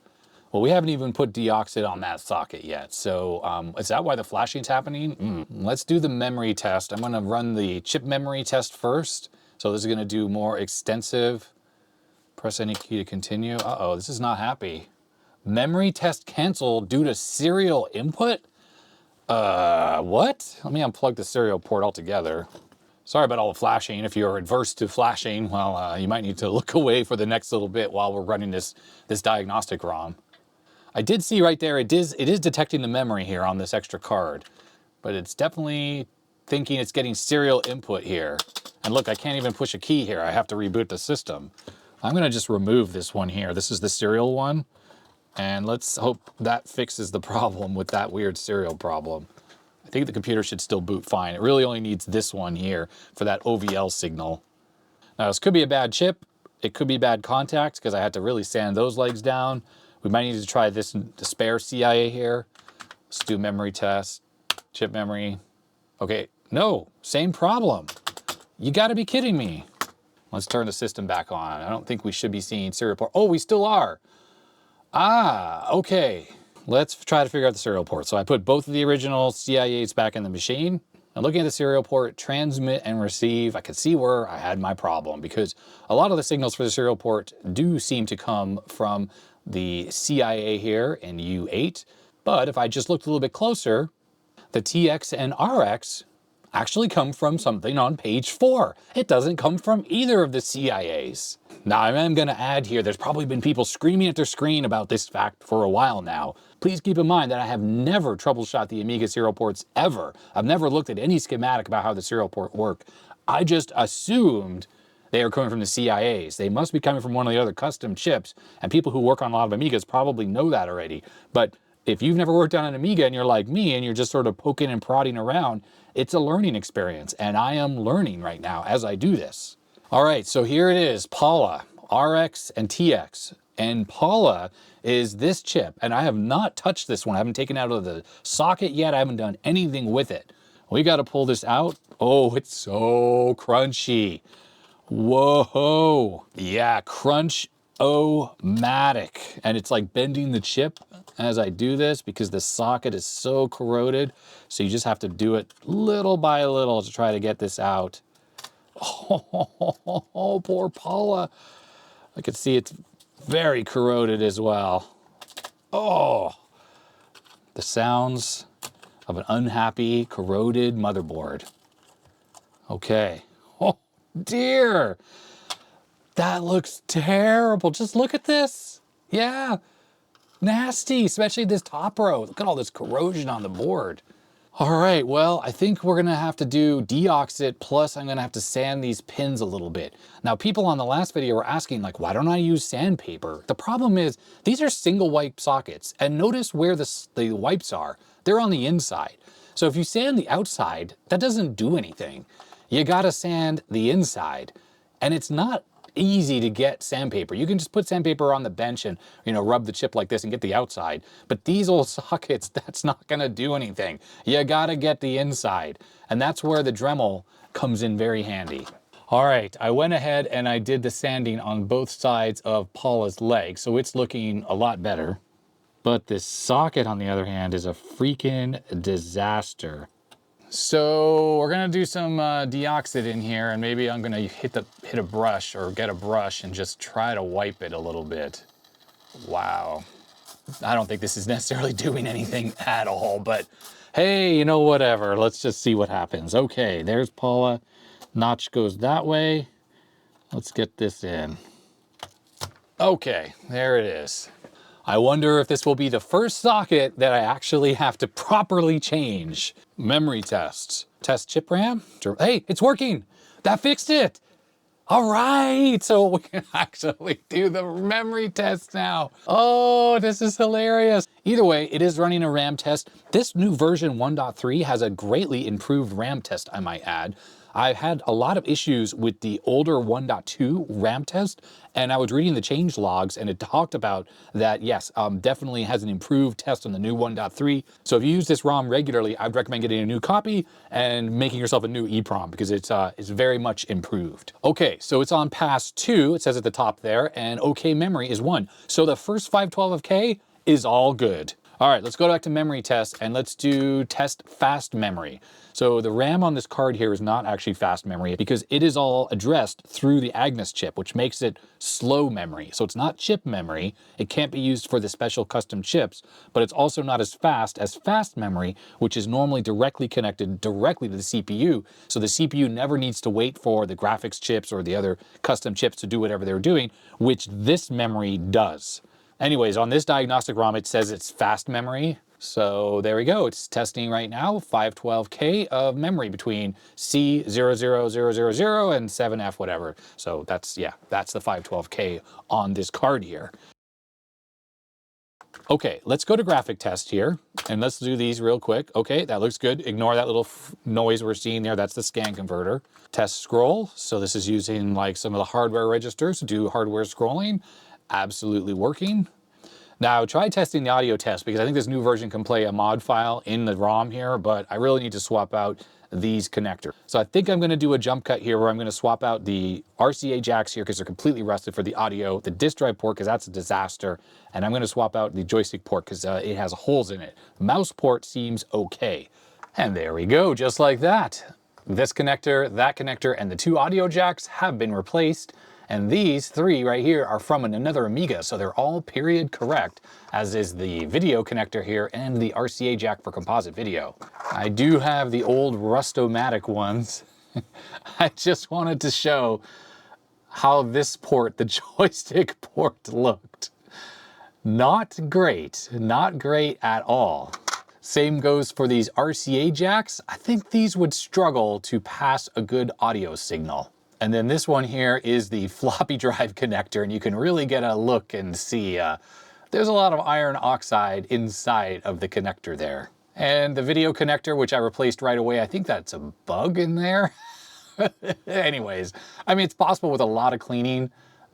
Well, we haven't even put deoxit on that socket yet. So is that why the flashing's happening? Let's do the memory test. I'm gonna run the chip memory test first. So this is gonna do more extensive. Press any key to continue. Uh-oh, this is not happy. Memory test canceled due to serial input? What? Let me unplug the serial port altogether. Sorry about all the flashing. If you're adverse to flashing, well, you might need to look away for the next little bit while we're running this diagnostic ROM. I did see right there, it is detecting the memory here on this extra card, but it's definitely thinking it's getting serial input here. And look, I can't even push a key here. I have to reboot the system. I'm gonna just remove this one here. This is the serial one. And let's hope that fixes the problem with that weird serial problem. I think the computer should still boot fine. It really only needs this one here for that OVL signal. Now this could be a bad chip. It could be bad contacts because I had to really sand those legs down. We might need to try this, the spare CIA here. Let's do memory test, chip memory. Okay, no, same problem. You gotta be kidding me. Let's turn the system back on. I don't think we should be seeing serial port. Oh, we still are. Ah, okay. Let's try to figure out the serial port. So I put both of the original CIAs back in the machine. And looking at the serial port, transmit and receive, I could see where I had my problem because a lot of the signals for the serial port do seem to come from the CIA here in U8. But if I just looked a little bit closer, the TX and RX actually come from something on page 4. It doesn't come from either of the CIAs. Now, I am gonna add here, there's probably been people screaming at their screen about this fact for a while now. Please keep in mind that I have never troubleshot the Amiga serial ports ever. I've never looked at any schematic about how the serial port work. I just assumed they are coming from the CIAs. They must be coming from one of the other custom chips, and people who work on a lot of Amigas probably know that already. But if you've never worked on an Amiga and you're like me and you're just sort of poking and prodding around, it's a learning experience, and I am learning right now as I do this. All right, so here it is, Paula, RX and TX. And Paula is this chip, and I have not touched this one. I haven't taken it out of the socket yet. I haven't done anything with it. We got to pull this out. Oh, it's so crunchy. Whoa. Yeah, Crunch-O-matic. And it's like bending the chip as I do this because the socket is so corroded. So you just have to do it little by little to try to get this out. Oh, poor Paula. I can see it's very corroded as well. Oh, the sounds of an unhappy, corroded motherboard. Okay. Oh, dear. That looks terrible. Just look at this. Yeah. Nasty, especially this top row. Look at all this corrosion on the board. All right, well, I think we're gonna have to do Deoxit, plus I'm gonna have to sand these pins a little bit. Now, people on the last video were asking, like, why don't I use sandpaper? The problem is, these are single wipe sockets, and notice where the wipes are. They're on the inside. So if you sand the outside, that doesn't do anything. You gotta sand the inside, and it's not easy to get sandpaper. You can just put sandpaper on the bench and, you know, rub the chip like this and get the outside. But these old sockets, that's not gonna do anything. You gotta get the inside. And that's where the Dremel comes in very handy. All right, I went ahead and I did the sanding on both sides of Paula's leg, so it's looking a lot better. But this socket, on the other hand, is a freaking disaster. So we're gonna do some Deoxit in here, and maybe I'm gonna hit a brush or get a brush and just try to wipe it a little bit. Wow. I don't think this is necessarily doing anything at all, but hey, you know, whatever. Let's just see what happens. Okay, there's Paula. Notch goes that way. Let's get this in. Okay, there it is. I wonder if this will be the first socket that I actually have to properly change. Memory tests. Test chip RAM. Hey, it's working. That fixed it. All right, so we can actually do the memory test now. Oh, this is hilarious. Either way, it is running a RAM test. This new version 1.3 has a greatly improved RAM test, I might add. I've had a lot of issues with the older 1.2 RAM test, and I was reading the change logs, and it talked about that, yes, definitely has an improved test on the new 1.3. So if you use this ROM regularly, I'd recommend getting a new copy and making yourself a new EPROM because it's very much improved. Okay, so it's on pass 2, it says at the top there, and OK memory is 1. So the first 512 of K is all good. All right, let's go back to memory test and let's do test fast memory. So the RAM on this card here is not actually fast memory because it is all addressed through the Agnes chip, which makes it slow memory. So it's not chip memory. It can't be used for the special custom chips, but it's also not as fast memory, which is normally directly connected directly to the CPU. So the CPU never needs to wait for the graphics chips or the other custom chips to do whatever they're doing, which this memory does. Anyways, on this diagnostic ROM, it says it's fast memory. So there we go. It's testing right now, 512K of memory between C00000 and 7F whatever. So that's the 512K on this card here. Okay, let's go to graphic test here, and let's do these real quick. Okay, that looks good. Ignore that little noise we're seeing there. That's the scan converter. Test scroll. So this is using like some of the hardware registers to do hardware scrolling. Absolutely working. Now try testing the audio test because I think this new version can play a mod file in the ROM here, but I really need to swap out these connectors. So I think I'm going to do a jump cut here where I'm going to swap out the RCA jacks here because they're completely rusted for the audio, the disk drive port because that's a disaster, and I'm going to swap out the joystick port because it has holes in it. Mouse port seems okay. And there we go, just like that. This connector, that connector, and the 2 audio jacks have been replaced. And these 3 right here are from another Amiga, so they're all period correct, as is the video connector here and the RCA jack for composite video. I do have the old Rustomatic ones. I just wanted to show how this port, the joystick port, looked. Not great at all. Same goes for these RCA jacks. I think these would struggle to pass a good audio signal. And then this one here is the floppy drive connector, and you can really get a look and see there's a lot of iron oxide inside of the connector there. And the video connector, which I replaced right away, I think that's a bug in there. Anyways, I mean, it's possible with a lot of cleaning,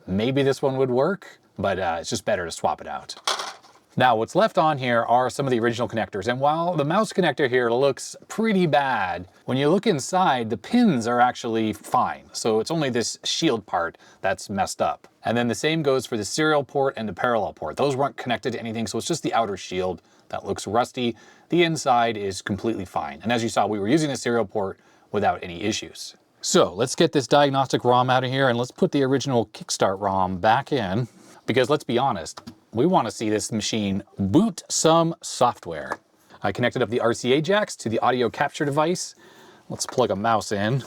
maybe this one would work, but it's just better to swap it out. Now what's left on here are some of the original connectors, and while the mouse connector here looks pretty bad, when you look inside, the pins are actually fine. So it's only this shield part that's messed up. And then the same goes for the serial port and the parallel port. Those weren't connected to anything, so it's just the outer shield that looks rusty. The inside is completely fine. And as you saw, we were using the serial port without any issues. So let's get this diagnostic ROM out of here and let's put the original Kickstart ROM back in, because let's be honest, we want to see this machine boot some software. I connected up the RCA jacks to the audio capture device. Let's plug a mouse in.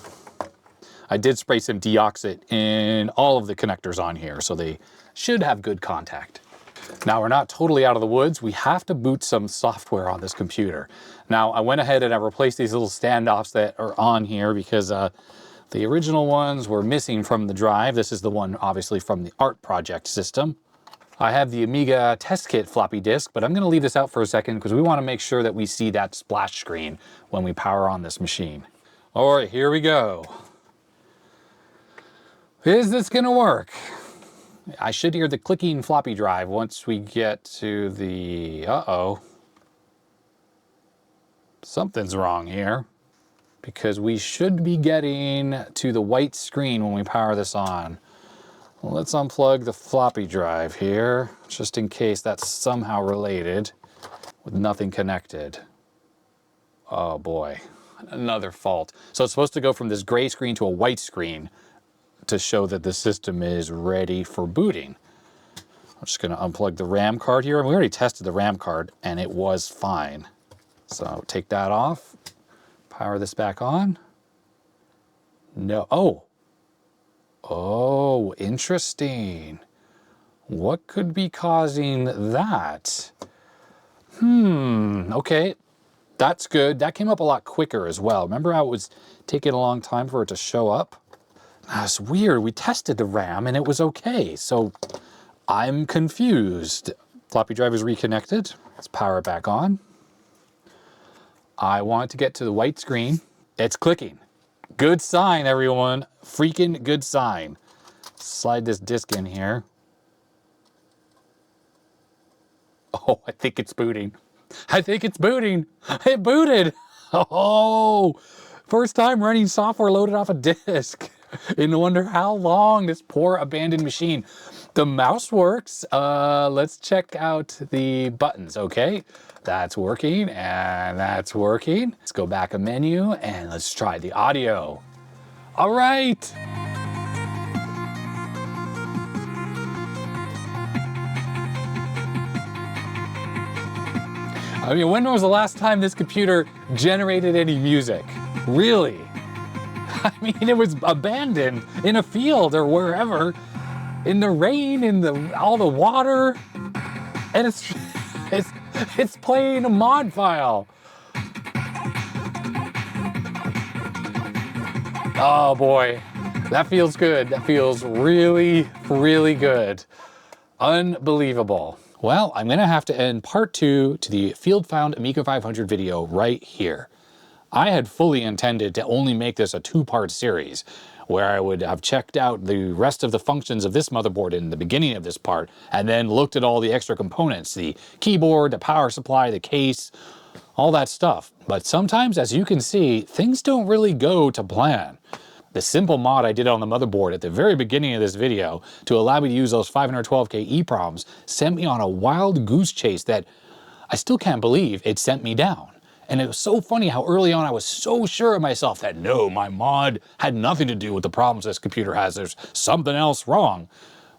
I did spray some Deoxit in all of the connectors on here, so they should have good contact. Now we're not totally out of the woods. We have to boot some software on this computer. Now I went ahead and I replaced these little standoffs that are on here because the original ones were missing from the drive. This is the one obviously from the art project system. I have the Amiga Test Kit floppy disk, but I'm going to leave this out for a second because we want to make sure that we see that splash screen when we power on this machine. All right, here we go. Is this going to work? I should hear the clicking floppy drive once we get to the... Uh-oh. Something's wrong here, because we should be getting to the white screen when we power this on. Well, let's unplug the floppy drive here, just in case that's somehow related with nothing connected. Oh boy, another fault. So it's supposed to go from this gray screen to a white screen to show that the system is ready for booting. I'm just going to unplug the RAM card here. We already tested the RAM card and it was fine. So take that off, power this back on. No, oh, interesting. What could be causing that? Okay, that's good. That came up a lot quicker as well. Remember how it was taking a long time for it to show up? That's weird. We tested the RAM and it was okay. So I'm confused. Floppy drive is reconnected. Let's power it back on. I want to get to the white screen. It's clicking. Good sign, everyone. Freaking good sign. Slide this disc in here. Oh, I think it's booting. I think it's booting. It booted. Oh, first time running software loaded off a disk. And wonder how long this poor abandoned machine. The mouse works. Let's check out the buttons, okay? That's working and that's working. Let's go back a menu and let's try the audio. All right. I mean, when was the last time this computer generated any music? Really? I mean, it was abandoned in a field or wherever, in the rain, in all the water, and it's playing a mod file. Oh boy, that feels good. That feels really, really good. Unbelievable. Well, I'm gonna have to end part 2 to the Field Found Amiga 500 video right here. I had fully intended to only make this a 2-part series, where I would have checked out the rest of the functions of this motherboard in the beginning of this part, and then looked at all the extra components, the keyboard, the power supply, the case, all that stuff. But sometimes, as you can see, things don't really go to plan. The simple mod I did on the motherboard at the very beginning of this video to allow me to use those 512K EPROMs sent me on a wild goose chase that I still can't believe it sent me down. And it was so funny how early on I was so sure of myself that no, my mod had nothing to do with the problems this computer has. There's something else wrong.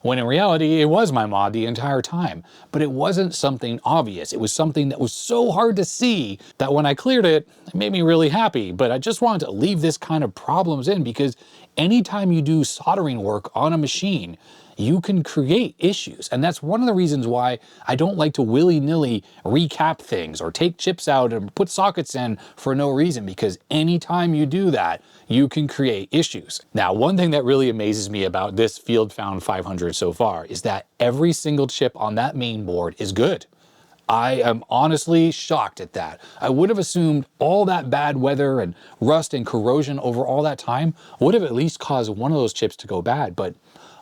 When in reality, it was my mod the entire time. But it wasn't something obvious. It was something that was so hard to see that when I cleared it, it made me really happy. But I just wanted to leave this kind of problems in because anytime you do soldering work on a machine, you can create issues. And that's one of the reasons why I don't like to willy-nilly recap things or take chips out and put sockets in for no reason, because anytime you do that, you can create issues. Now, one thing that really amazes me about this Field Found 500 so far is that every single chip on that main board is good. I am honestly shocked at that. I would have assumed all that bad weather and rust and corrosion over all that time would have at least caused one of those chips to go bad, but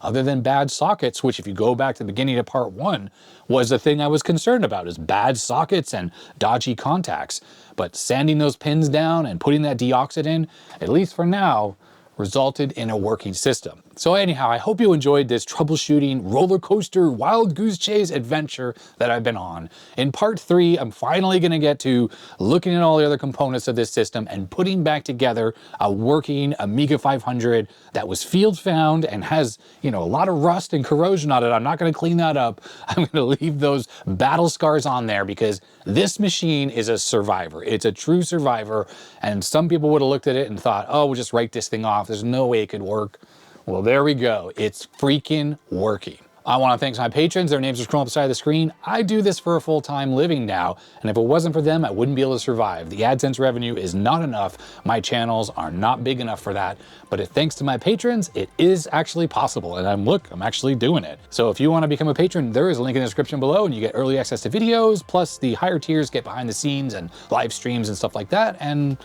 other than bad sockets, which if you go back to the beginning of part 1, was the thing I was concerned about, is bad sockets and dodgy contacts. But sanding those pins down and putting that Deoxit in, at least for now, resulted in a working system. So anyhow, I hope you enjoyed this troubleshooting roller coaster wild goose chase adventure that I've been on. In part 3, I'm finally going to get to looking at all the other components of this system and putting back together a working Amiga 500 that was field found and has, you know, a lot of rust and corrosion on it. I'm not going to clean that up. I'm going to leave those battle scars on there because this machine is a survivor. It's a true survivor, and some people would have looked at it and thought, oh, we'll just write this thing off. There's no way it could work. Well, there we go. It's freaking working. I want to thank my patrons. Their names are scrolling up the side of the screen. I do this for a full-time living now, and if it wasn't for them, I wouldn't be able to survive. The AdSense revenue is not enough. My channels are not big enough for that, but thanks to my patrons, it is actually possible, and I'm actually doing it. So if you want to become a patron, there is a link in the description below, and you get early access to videos, plus the higher tiers get behind the scenes and live streams and stuff like that, and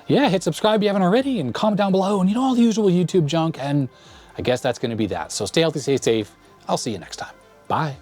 yeah, hit subscribe if you haven't already, and comment down below, and you know, all the usual YouTube junk, and I guess that's going to be that. So stay healthy, stay safe. I'll see you next time. Bye.